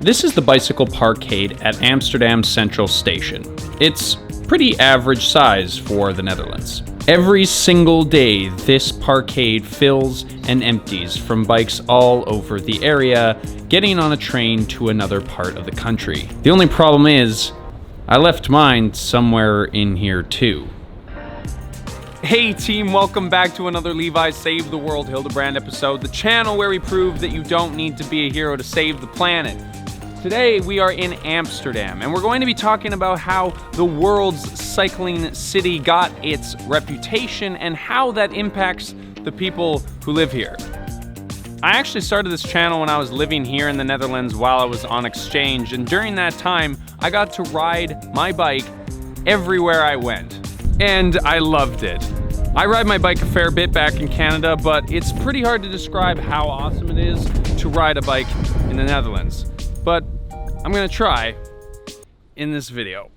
This is the bicycle parkade at Amsterdam Central Station. It's pretty average size for the Netherlands. Every single day, this parkade fills and empties from bikes all over the area, getting on a train to another part of the country. The only problem is, I left mine somewhere in here too. Hey team, welcome back to another Levi's Save the World Hildebrand episode, the channel where we prove that you don't need to be a hero to save the planet. Today we are in Amsterdam, and we're going to be talking about how the world's cycling city got its reputation and how that impacts the people who live here. I actually started this channel when I was living here in the Netherlands while I was on exchange, and during that time I got to ride my bike everywhere I went, and I loved it. I ride my bike a fair bit back in Canada, but it's pretty hard to describe how awesome it is to ride a bike in the Netherlands. But I'm gonna try in this video.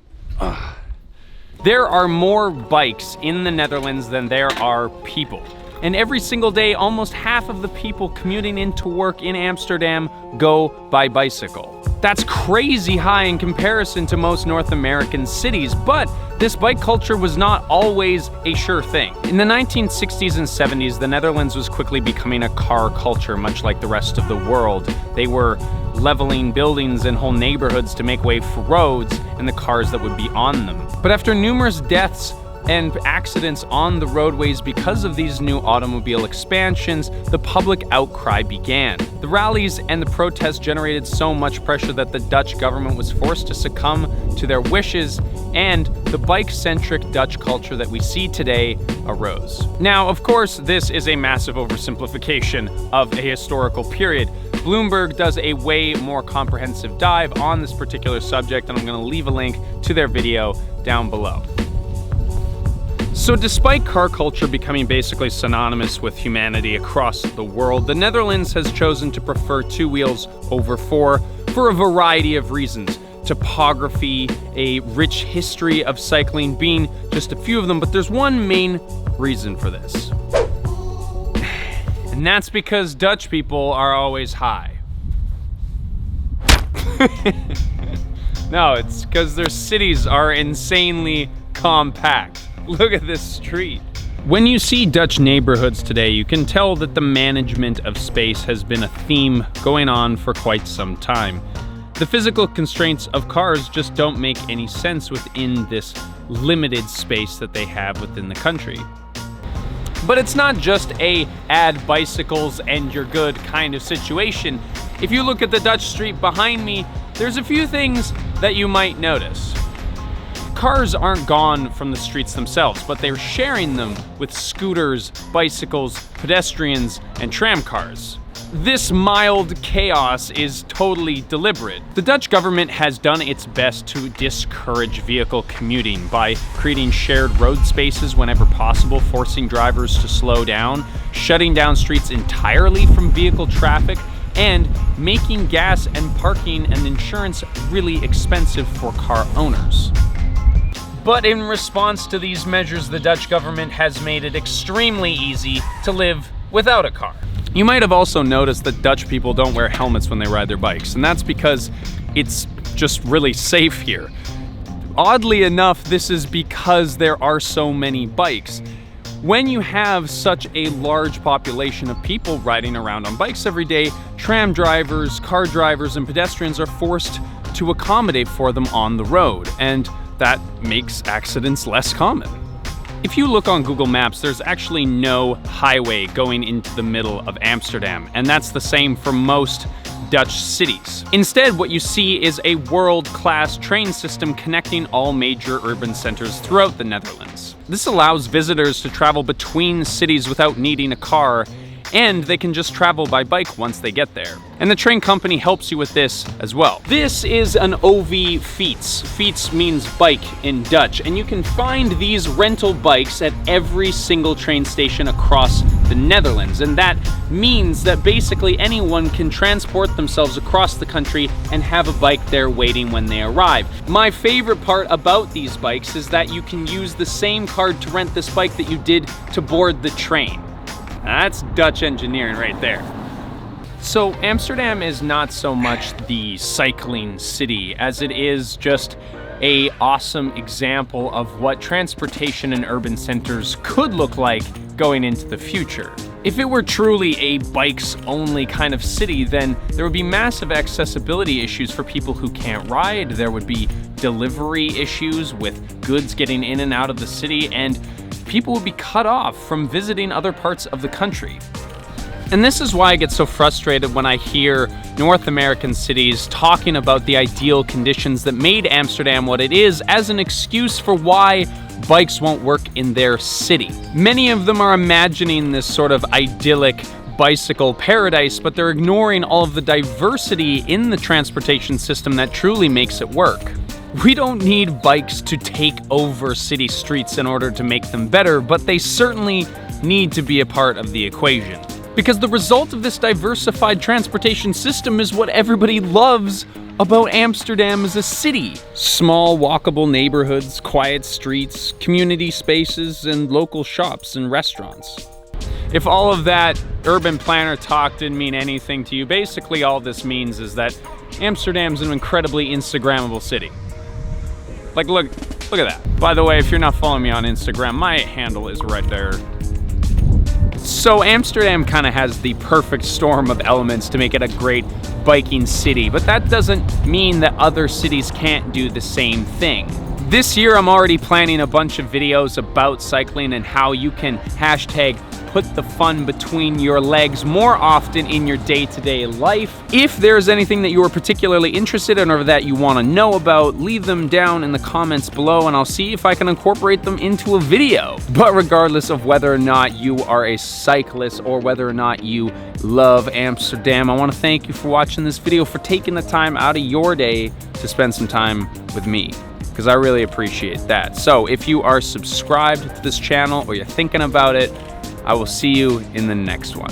There are more bikes in the Netherlands than there are people. And every single day, almost half of the people commuting into work in Amsterdam go by bicycle. That's crazy high in comparison to most North American cities, but this bike culture was not always a sure thing. In the 1960s and 70s, the Netherlands was quickly becoming a car culture, much like the rest of the world. They were leveling buildings and whole neighborhoods to make way for roads and the cars that would be on them. But after numerous deaths and accidents on the roadways because of these new automobile expansions, the public outcry began. The rallies and the protests generated so much pressure that the Dutch government was forced to succumb to their wishes, and the bike-centric Dutch culture that we see today arose. Now, of course, this is a massive oversimplification of a historical period. Bloomberg does a way more comprehensive dive on this particular subject, and I'm going to leave a link to their video down below. So despite car culture becoming basically synonymous with humanity across the world, the Netherlands has chosen to prefer two wheels over four for a variety of reasons. Topography, a rich history of cycling being just a few of them, but there's one main reason for this. And that's because Dutch people are always high. No, it's because their cities are insanely compact. Look at this street. When you see Dutch neighborhoods today, you can tell that the management of space has been a theme going on for quite some time. The physical constraints of cars just don't make any sense within this limited space that they have within the country. But it's not just a add bicycles and you're good kind of situation. If you look at the Dutch street behind me, there's a few things that you might notice. Cars aren't gone from the streets themselves, but they're sharing them with scooters, bicycles, pedestrians, and tram cars. This mild chaos is totally deliberate. The Dutch government has done its best to discourage vehicle commuting by creating shared road spaces whenever possible, forcing drivers to slow down, shutting down streets entirely from vehicle traffic, and making gas and parking and insurance really expensive for car owners. But in response to these measures, the Dutch government has made it extremely easy to live without a car. You might have also noticed that Dutch people don't wear helmets when they ride their bikes, and that's because it's just really safe here. Oddly enough, this is because there are so many bikes. When you have such a large population of people riding around on bikes every day, tram drivers, car drivers, and pedestrians are forced to accommodate for them on the road, and that makes accidents less common. If you look on Google Maps, there's actually no highway going into the middle of Amsterdam, and that's the same for most Dutch cities. Instead, what you see is a world-class train system connecting all major urban centers throughout the Netherlands. This allows visitors to travel between cities without needing a car, and they can just travel by bike once they get there. And the train company helps you with this as well. This is an OV fiets. Fiets means bike in Dutch, and you can find these rental bikes at every single train station across the Netherlands. And that means that basically anyone can transport themselves across the country and have a bike there waiting when they arrive. My favorite part about these bikes is that you can use the same card to rent this bike that you did to board the train. Now that's Dutch engineering right there. So Amsterdam is not so much the cycling city as it is just an awesome example of what transportation in urban centers could look like going into the future. If it were truly a bikes-only kind of city, then there would be massive accessibility issues for people who can't ride. There would be delivery issues with goods getting in and out of the city, and people would be cut off from visiting other parts of the country. And this is why I get so frustrated when I hear North American cities talking about the ideal conditions that made Amsterdam what it is as an excuse for why bikes won't work in their city. Many of them are imagining this sort of idyllic bicycle paradise, but they're ignoring all of the diversity in the transportation system that truly makes it work. We don't need bikes to take over city streets in order to make them better, but they certainly need to be a part of the equation. Because the result of this diversified transportation system is what everybody loves about Amsterdam as a city. Small, walkable neighborhoods, quiet streets, community spaces, and local shops and restaurants. If all of that urban planner talk didn't mean anything to you, basically all this means is that Amsterdam's an incredibly Instagrammable city. Like, look at that. By the way, if you're not following me on Instagram, my handle is right there. So Amsterdam kind of has the perfect storm of elements to make it a great biking city, but that doesn't mean that other cities can't do the same thing. This year I'm already planning a bunch of videos about cycling and how you can hashtag put the fun between your legs more often in your day-to-day life. If there's anything that you are particularly interested in or that you want to know about, leave them down in the comments below and I'll see if I can incorporate them into a video. But regardless of whether or not you are a cyclist or whether or not you love Amsterdam, I want to thank you for watching this video, for taking the time out of your day to spend some time with me, because I really appreciate that. So if you are subscribed to this channel or you're thinking about it, I will see you in the next one.